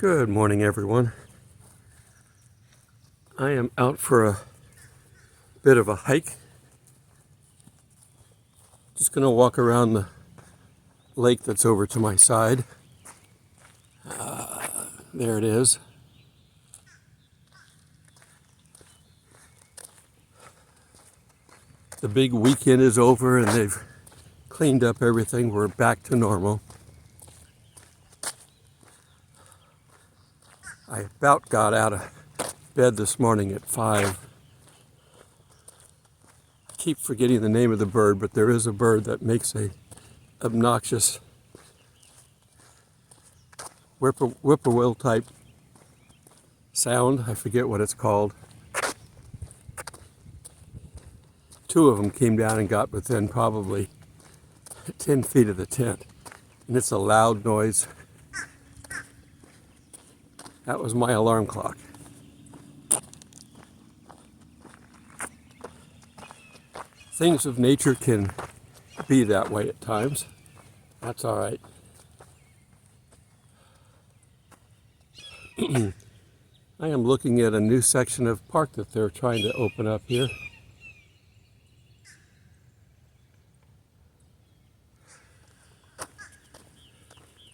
Good morning, everyone. I am out for a bit of a hike. Just going to walk around the lake that's over to my side. There it is. The big weekend is over and they've cleaned up everything. We're back to normal. I about got out of bed this morning at 5. I keep forgetting the name of the bird, but there is a bird that makes a obnoxious whippoorwill type sound. I forget what it's called. 2 of them came down and got within probably 10 feet of the tent, and it's a loud noise. That was my alarm clock. Things of nature can be that way at times. That's all right. I am looking at a new section of park that they're trying to open up here.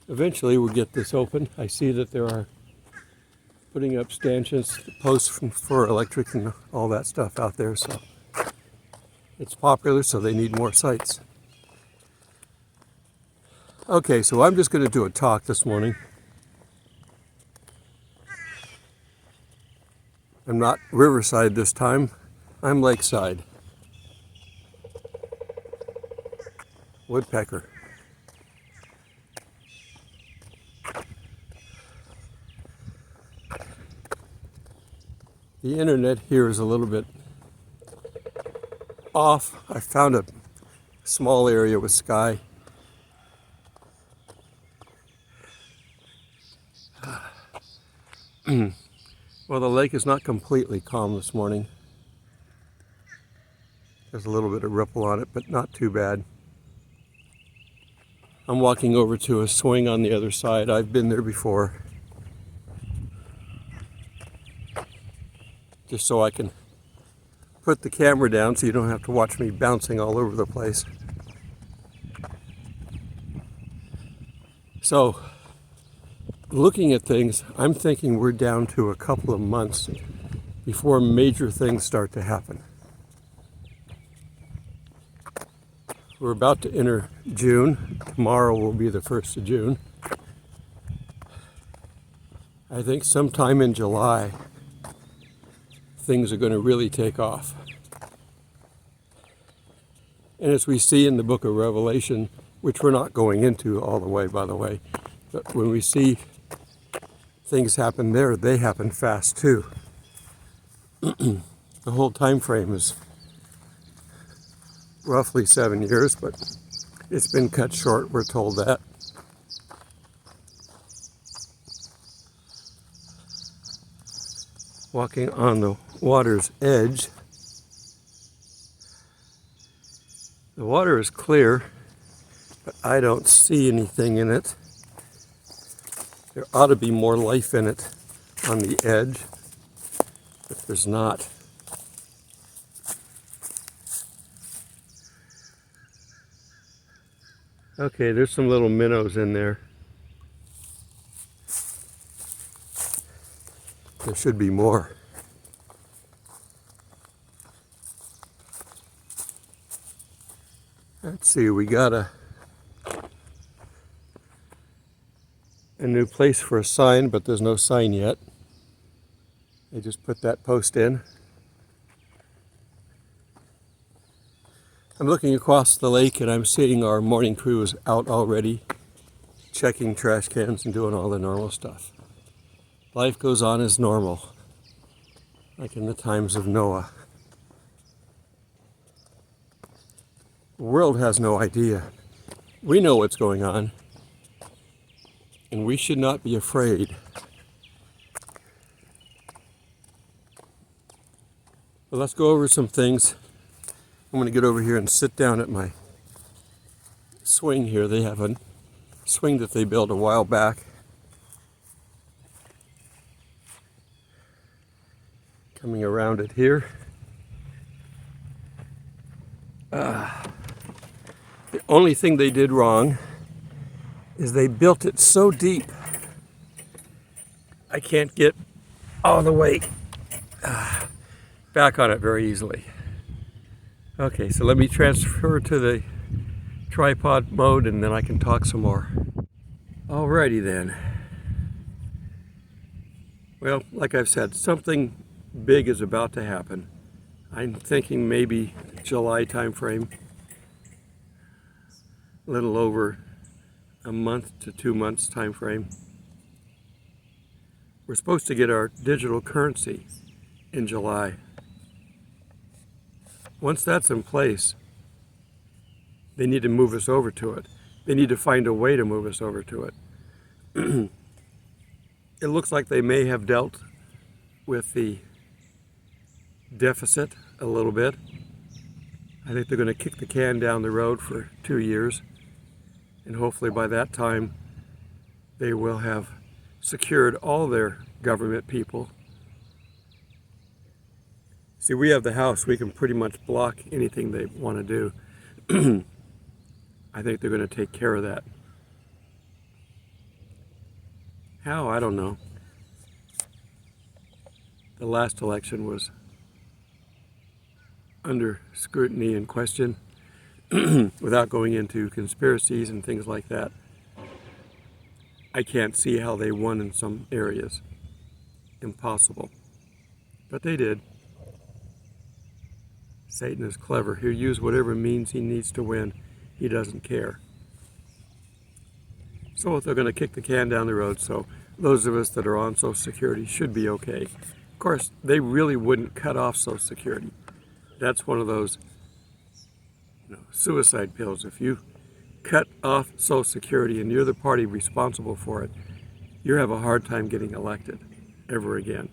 Eventually we'll get this open. I see that there are putting up stanchions, posts for electric and all that stuff out there, so it's popular, so they need more sites. Okay, so I'm just going to do a talk this morning. I'm not riverside this time, I'm lakeside. Woodpecker. The internet here is a little bit off. I found a small area with sky. Well, the lake is not completely calm this morning. There's a little bit of ripple on it, but not too bad. I'm walking over to a swing on the other side. I've been there before. Just so I can put the camera down so you don't have to watch me bouncing all over the place. So, looking at things, I'm thinking we're down to a couple of months before major things start to happen. We're about to enter June. Tomorrow will be the 1st of June. I think sometime in July, things are going to really take off. And as we see in the book of Revelation, which we're not going into all the way, by the way, but when we see things happen there, they happen fast too. The whole time frame is roughly 7 years, but it's been cut short, we're told that. Walking on the water's edge. The water is clear, but I don't see anything in it. There ought to be more life in it on the edge, but there's not. Okay, there's some little minnows in there. There should be more. Let's see, we got a new place for a sign, but there's no sign yet. They just put that post in. I'm looking across the lake and I'm seeing our morning crew is out already, checking trash cans and doing all the normal stuff. Life goes on as normal, like in the times of Noah. The world has no idea. We know what's going on, and we should not be afraid. But let's go over some things. I'm going to get over here and sit down at my swing here. They have a swing that they built a while back. Coming around it here. The only thing they did wrong is they built it so deep I can't get all the way back on it very easily. Okay, so let me transfer to the tripod mode and then I can talk some more. Alrighty then. Well, like I've said, something big is about to happen. I'm thinking maybe July time frame. A little over a month to 2 months time frame. We're supposed to get our digital currency in July. Once that's in place, they need to move us over to it. They need to find a way to move us over to it. It looks like they may have dealt with the deficit a little bit. I think they're going to kick the can down the road for 2 years. And hopefully by that time, they will have secured all their government people. See, we have the House. We can pretty much block anything they want to do. I think they're going to take care of that. How? I don't know. The last election was under scrutiny and question without going into conspiracies and things like that. I can't see how they won in some areas. Impossible. But they did. Satan is clever. He'll use whatever means he needs to win. He doesn't care. So they're going to kick the can down the road, so those of us that are on Social Security should be okay. Of course, they really wouldn't cut off Social Security. That's one of those suicide pills. If you cut off Social Security and you're the party responsible for it, you have a hard time getting elected ever again.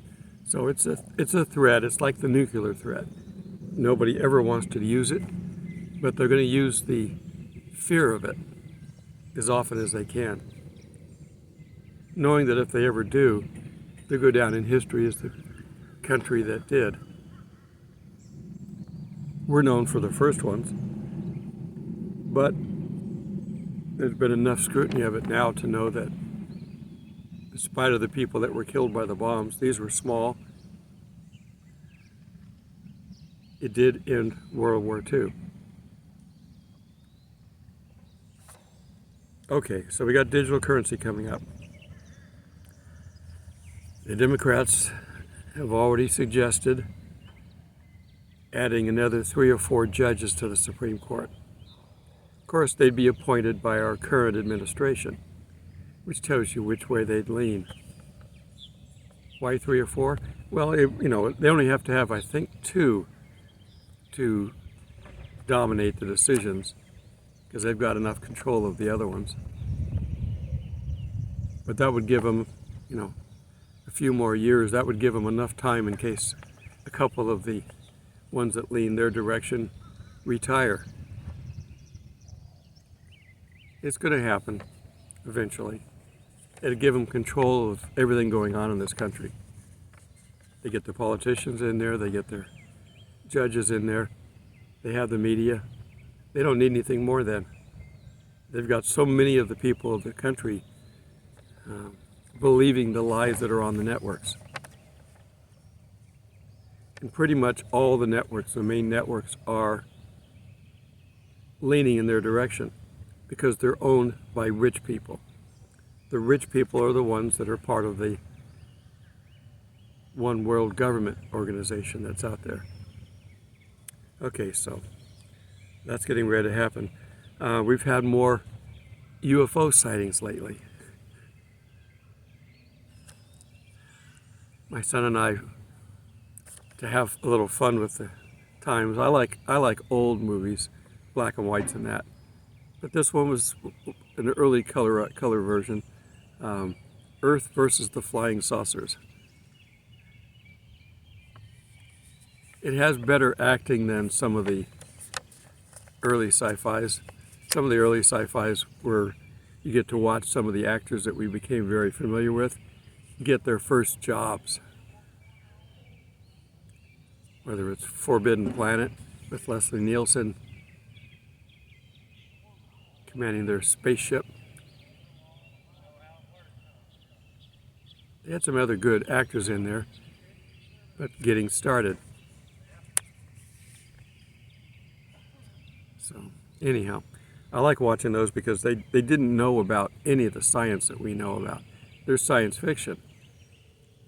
So it's a threat. It's like the nuclear threat. Nobody ever wants to use it, but they're going to use the fear of it as often as they can, knowing that if they ever do, they go down in history as the country that did. We're known for the first ones, but there's been enough scrutiny of it now to know that in spite of the people that were killed by the bombs, these were small. It did end World War II. Okay, so we got digital currency coming up. The Democrats have already suggested adding another 3 or 4 judges to the Supreme Court. Of course, they'd be appointed by our current administration, which tells you which way they'd lean. Why 3 or 4? Well, they only have to have, I think, 2 to dominate the decisions, because they've got enough control of the other ones. But that would give them, a few more years. That would give them enough time in case a couple of the ones that lean their direction retire. It's going to happen eventually. It'll give them control of everything going on in this country. They get the politicians in there, they get their judges in there, they have the media. They don't need anything more than. They've got so many of the people of the country believing the lies that are on the networks. And pretty much all the networks, the main networks, are leaning in their direction because they're owned by rich people. The rich people are the ones that are part of the one world government organization that's out there. Okay, so that's getting ready to happen. We've had more UFO sightings lately. My son and I, to have a little fun with the times, I like old movies, black and whites and that. But this one was an early color version, Earth versus the Flying Saucers. It has better acting than some of the early sci-fis. Some of the early sci-fis where you get to watch some of the actors that we became very familiar with get their first jobs. whether it's Forbidden Planet with Leslie Nielsen commanding their spaceship. They had some other good actors in there, but getting started. So anyhow, I like watching those because they didn't know about any of the science that we know about. They're science fiction.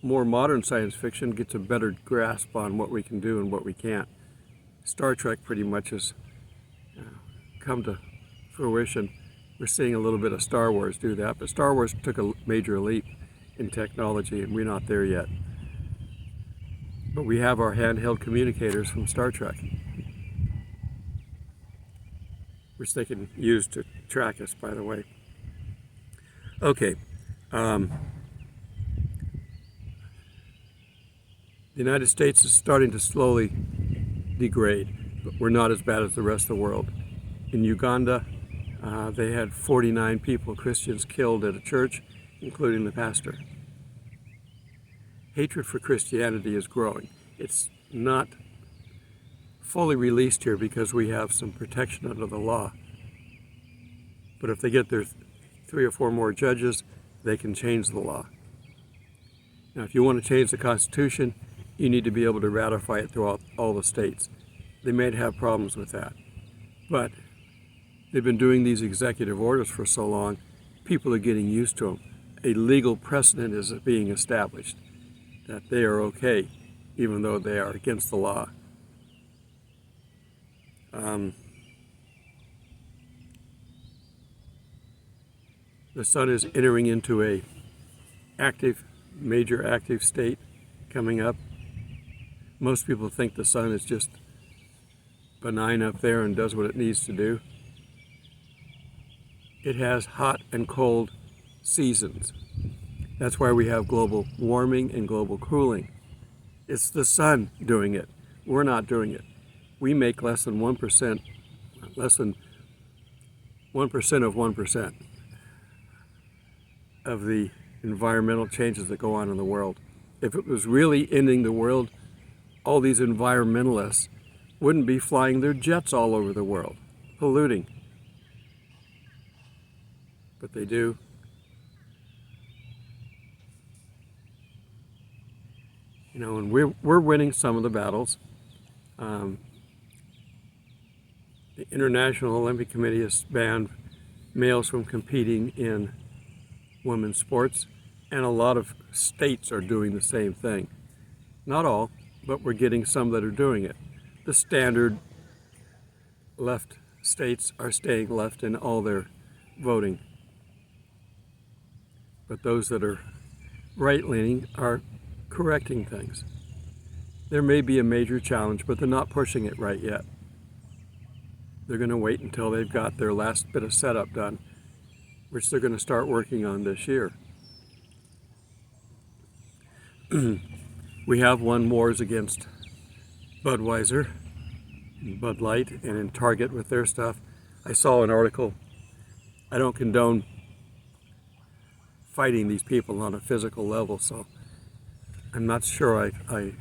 More modern science fiction gets a better grasp on what we can do and what we can't. Star Trek pretty much has come to fruition. We're seeing a little bit of Star Wars do that, but Star Wars took a major leap in technology, and we're not there yet. But we have our handheld communicators from Star Trek, which they can use to track us, by the way. Okay. The United States is starting to slowly degrade, but we're not as bad as the rest of the world. In Uganda, they had 49 people, Christians, killed at a church, including the pastor. Hatred for Christianity is growing. It's not fully released here because we have some protection under the law. But if they get their 3 or 4 more judges, they can change the law. Now, if you want to change the Constitution, you need to be able to ratify it throughout all the states. They may have problems with that. But they've been doing these executive orders for so long, people are getting used to them. A legal precedent is being established that they are okay, even though they are against the law. The sun is entering into a major active state coming up. Most people think the sun is just benign up there and does what it needs to do. It has hot and cold seasons. That's why we have global warming and global cooling. It's the sun doing it. We're not doing it. We make less than 1% of 1% of the environmental changes that go on in the world. If it was really ending the world, all these environmentalists wouldn't be flying their jets all over the world, polluting. But they do. You know, and we're winning some of the battles. The International Olympic Committee has banned males from competing in women's sports, and a lot of states are doing the same thing. Not all, but we're getting some that are doing it. The standard left states are staying left in all their voting. But those that are right-leaning are correcting things. There may be a major challenge, but they're not pushing it right yet. They're going to wait until they've got their last bit of setup done, which they're going to start working on this year. We have won wars against Budweiser, Bud Light, and in Target with their stuff. I saw an article. I don't condone fighting these people on a physical level, so I'm not sure I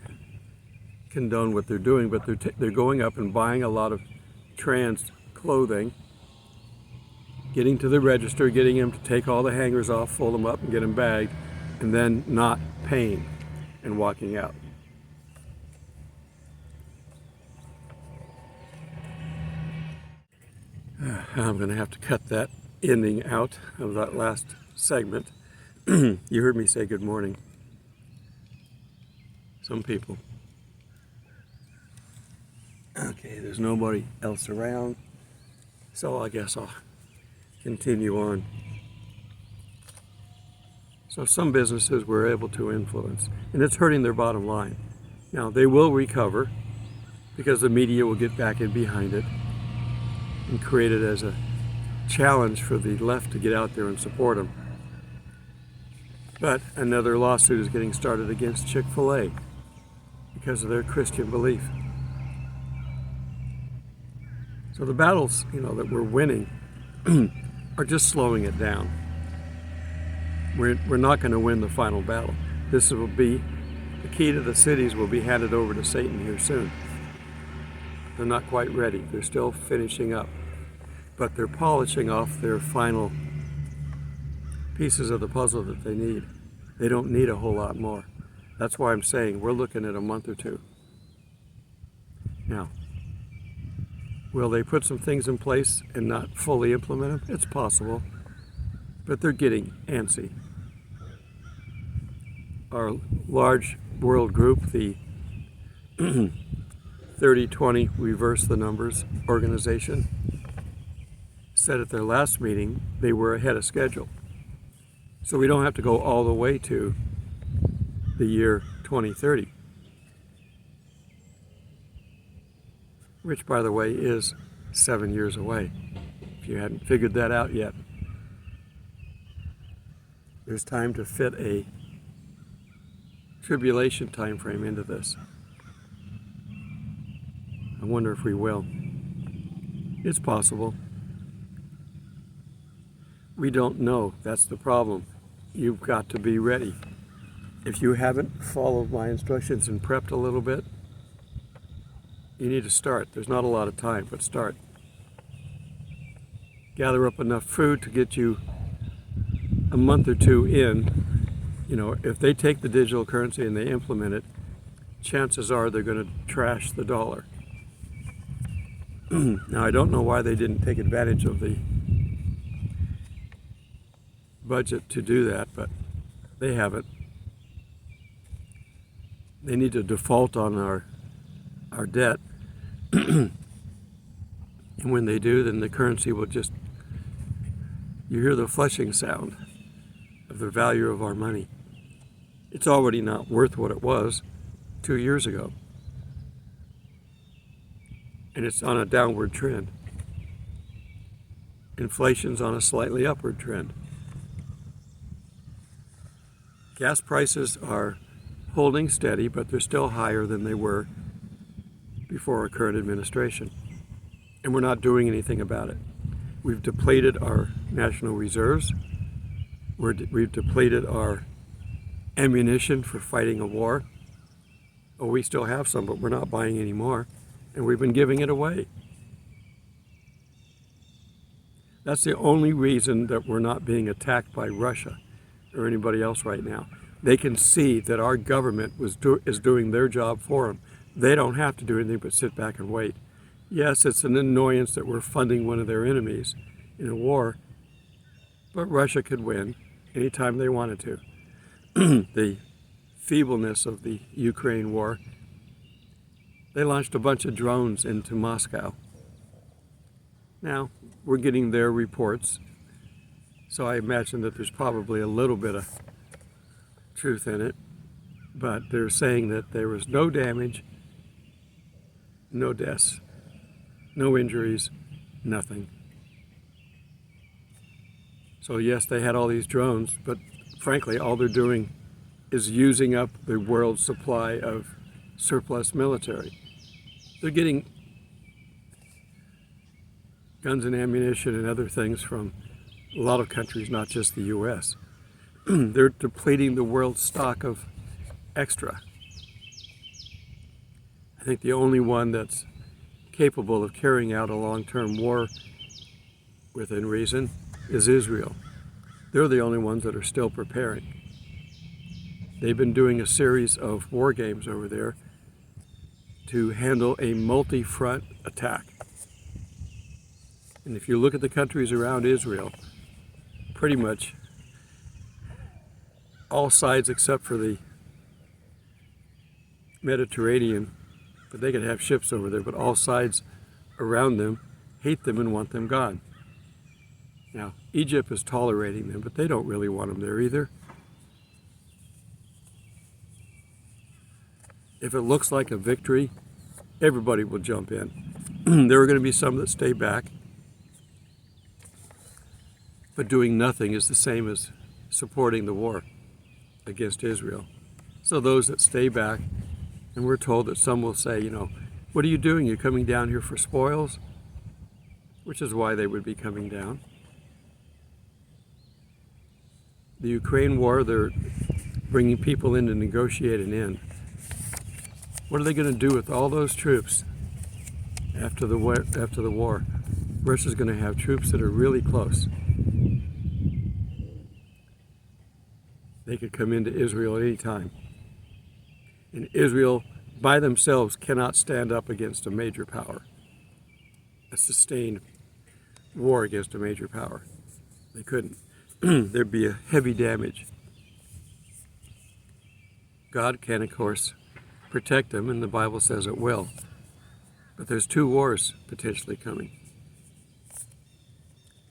condone what they're doing, but they're going up and buying a lot of trans clothing, getting to the register, getting them to take all the hangers off, fold them up and get them bagged, and then not paying and walking out. I'm going to have to cut that ending out of that last segment. You heard me say good morning. Some people. Okay, there's nobody else around, so I guess I'll continue on. So some businesses we're able to influence, and it's hurting their bottom line. Now, they will recover because the media will get back in behind it and create it as a challenge for the left to get out there and support them. But another lawsuit is getting started against Chick-fil-A because of their Christian belief. So the battles, that we're winning are just slowing it down. We're not going to win the final battle. This will be The key to the cities will be handed over to Satan here soon. They're not quite ready. They're still finishing up. But they're polishing off their final pieces of the puzzle that they need. They don't need a whole lot more. That's why I'm saying we're looking at a month or two. Now, will they put some things in place and not fully implement them? It's possible, but they're getting antsy. Our large world group, the 30-20 Reverse the Numbers organization, said at their last meeting they were ahead of schedule. So we don't have to go all the way to the year 2030. Which, by the way, is 7 years away, if you hadn't figured that out yet. There's time to fit a tribulation time frame into this. I wonder if we will. It's possible. We don't know. That's the problem. You've got to be ready. If you haven't followed my instructions and prepped a little bit, you need to start. There's not a lot of time, but start. Gather up enough food to get you a month or two in. You know, if they take the digital currency and they implement it, chances are they're going to trash the dollar. Now, I don't know why they didn't take advantage of the budget to do that, but they haven't. They need to default on our debt. And when they do, then the currency will just, you hear the flushing sound of the value of our money. It's already not worth what it was 2 years ago. And it's on a downward trend. Inflation's on a slightly upward trend. Gas prices are holding steady, but they're still higher than they were before our current administration. And we're not doing anything about it. We've depleted our national reserves. We've depleted our ammunition for fighting a war. Oh, we still have some, but we're not buying any more. And we've been giving it away. That's the only reason that we're not being attacked by Russia or anybody else right now. They can see that our government is doing their job for them. They don't have to do anything but sit back and wait. Yes, it's an annoyance that we're funding one of their enemies in a war, but Russia could win anytime they wanted to. The feebleness of the Ukraine war, they launched a bunch of drones into Moscow. Now, we're getting their reports, so I imagine that there's probably a little bit of truth in it, but they're saying that there was no damage, no deaths, no injuries, nothing. So yes, they had all these drones, but frankly, all they're doing is using up the world's supply of surplus military. They're getting guns and ammunition and other things from a lot of countries, not just the U.S. They're depleting the world's stock of extra. I think the only one that's capable of carrying out a long-term war within reason is Israel. They're the only ones that are still preparing. They've been doing a series of war games over there to handle a multi-front attack. And if you look at the countries around Israel, pretty much all sides except for the Mediterranean, but they could have ships over there, but all sides around them hate them and want them gone. Now, Egypt is tolerating them, but they don't really want them there either. If it looks like a victory, everybody will jump in. There are going to be some that stay back, but doing nothing is the same as supporting the war against Israel. So those that stay back, and we're told that some will say, you know, what are you doing? You're coming down here for spoils? Which is why they would be coming down. The Ukraine war, they're bringing people in to negotiate an end. What are they going to do with all those troops after the war? Russia's going to have troops that are really close. They could come into Israel at any time. And Israel, by themselves, cannot stand up against a major power. A sustained war against a major power. They couldn't. There'd be a heavy damage. God can, of course, protect them, and the Bible says it will. But there's 2 wars potentially coming.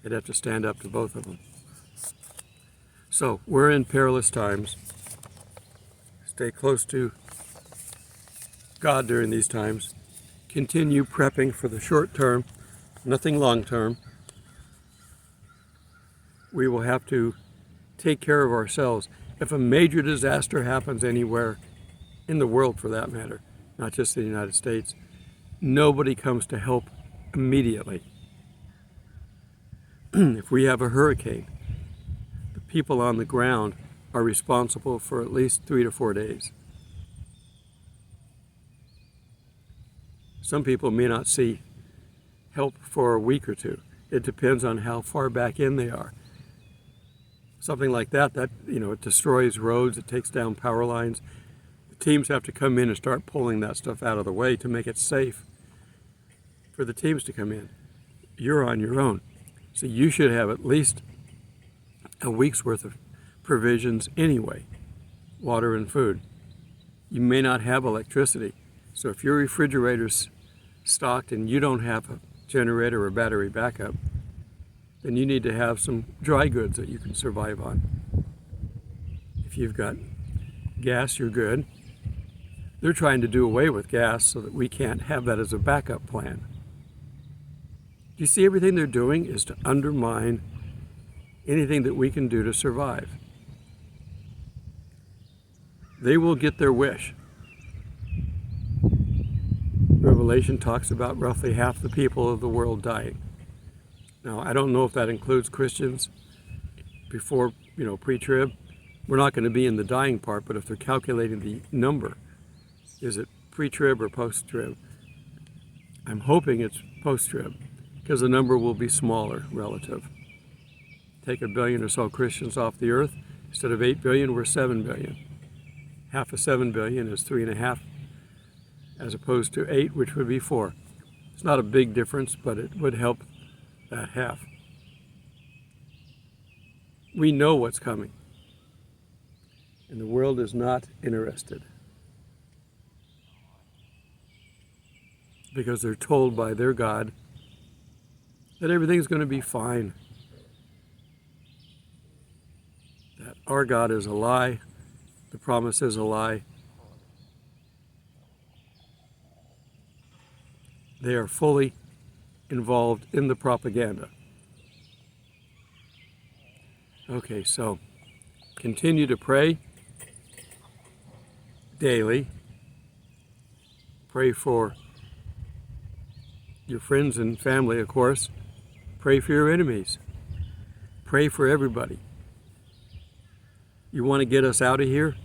They'd have to stand up to both of them. So, we're in perilous times. Stay close to God during these times. Continue prepping for the short term, nothing long term. We will have to take care of ourselves. If a major disaster happens anywhere in the world, for that matter, not just the United States, nobody comes to help immediately. If we have a hurricane, the people on the ground are responsible for at least 3 to 4 days. Some people may not see help for a week or 2. It depends on how far back in they are. Something like that, it destroys roads, it takes down power lines. The teams have to come in and start pulling that stuff out of the way to make it safe for the teams to come in. You're on your own. So you should have at least a week's worth of provisions anyway, water and food. You may not have electricity. So if your refrigerator's stocked and you don't have a generator or battery backup, then you need to have some dry goods that you can survive on. If you've got gas, you're good. They're trying to do away with gas so that we can't have that as a backup plan. You see, everything they're doing is to undermine anything that we can do to survive. They will get their wish. Revelation talks about roughly half the people of the world dying. Now, I don't know if that includes Christians before, pre-trib. We're not going to be in the dying part, but if they're calculating the number, is it pre-trib or post-trib? I'm hoping it's post-trib, because the number will be smaller relative. Take 1 billion or so Christians off the earth. Instead of 8 billion, we're 7 billion. Half of 7 billion is 3.5, as opposed to 8, which would be 4. It's not a big difference, but it would help that half. We know what's coming, and the world is not interested, because they're told by their God that everything's going to be fine, that our God is a lie, the promise is a lie. They are fully involved in the propaganda. Okay, so continue to pray daily. Pray for your friends and family, of course. Pray for your enemies. Pray for everybody. You want to get us out of here?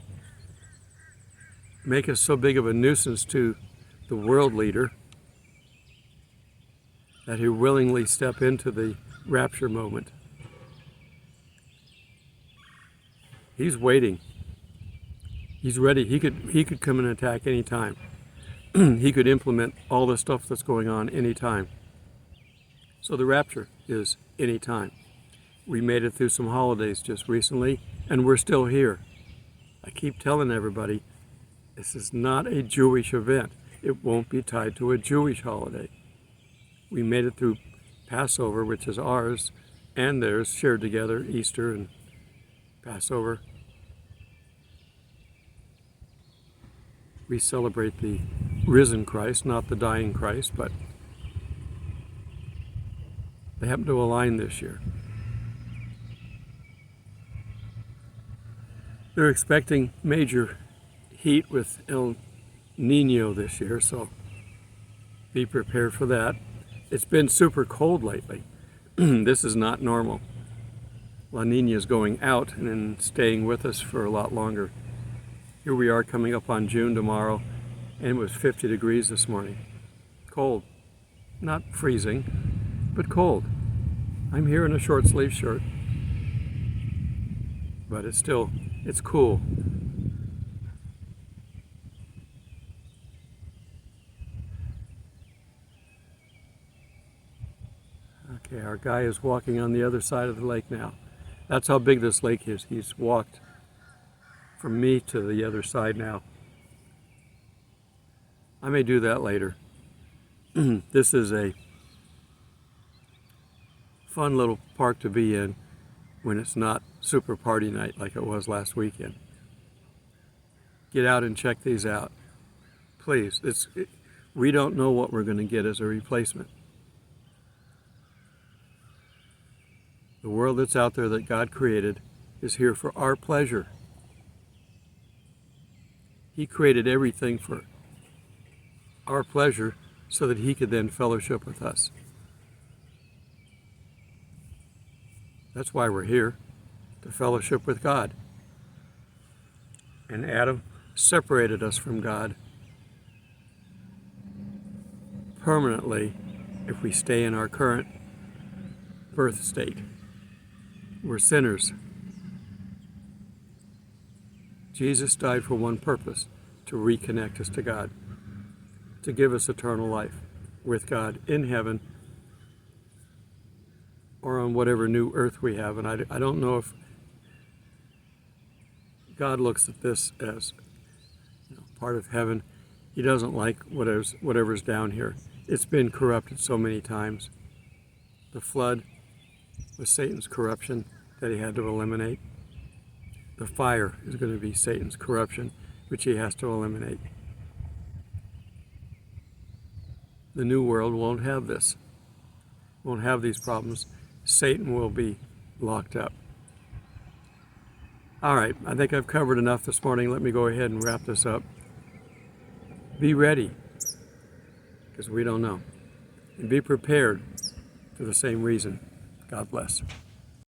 Make us so big of a nuisance to the world leader that he'll willingly step into the rapture moment. He's waiting. He's ready. He could come and attack any time. He could implement all the stuff that's going on any time. So the rapture is any time. We made it through some holidays just recently, and we're still here. I keep telling everybody, this is not a Jewish event. It won't be tied to a Jewish holiday. We made it through Passover, which is ours and theirs, shared together, Easter and Passover. We celebrate the risen Christ, not the dying Christ, but they happen to align this year. They're expecting major heat with El Nino this year, so be prepared for that. It's been super cold lately. This is not normal. La Nina is going out and then staying with us for a lot longer. Here we are coming up on June tomorrow, and it was 50 degrees this morning. Cold. Not freezing, but cold. I'm here in a short sleeve shirt, but it's cool. Okay, our guy is walking on the other side of the lake now. That's how big this lake is. He's walked from me to the other side now. I may do that later. This is a fun little park to be in when it's not super party night like it was last weekend. Get out and check these out. Please, we don't know what we're going to get as a replacement. The world that's out there that God created is here for our pleasure. He created everything for our pleasure so that He could then fellowship with us. That's why we're here, to fellowship with God. And Adam separated us from God permanently if we stay in our current birth state. We're sinners. Jesus died for one purpose, to reconnect us to God, to give us eternal life with God in heaven or on whatever new earth we have. And I don't know if God looks at this as part of heaven. He doesn't like whatever's down here. It's been corrupted so many times. The flood was Satan's corruption that he had to eliminate. The fire is going to be Satan's corruption, which he has to eliminate. The new world won't have this, won't have these problems. Satan will be locked up. All right, I think I've covered enough this morning. Let me go ahead and wrap this up. Be ready, because we don't know. And be prepared for the same reason. God bless.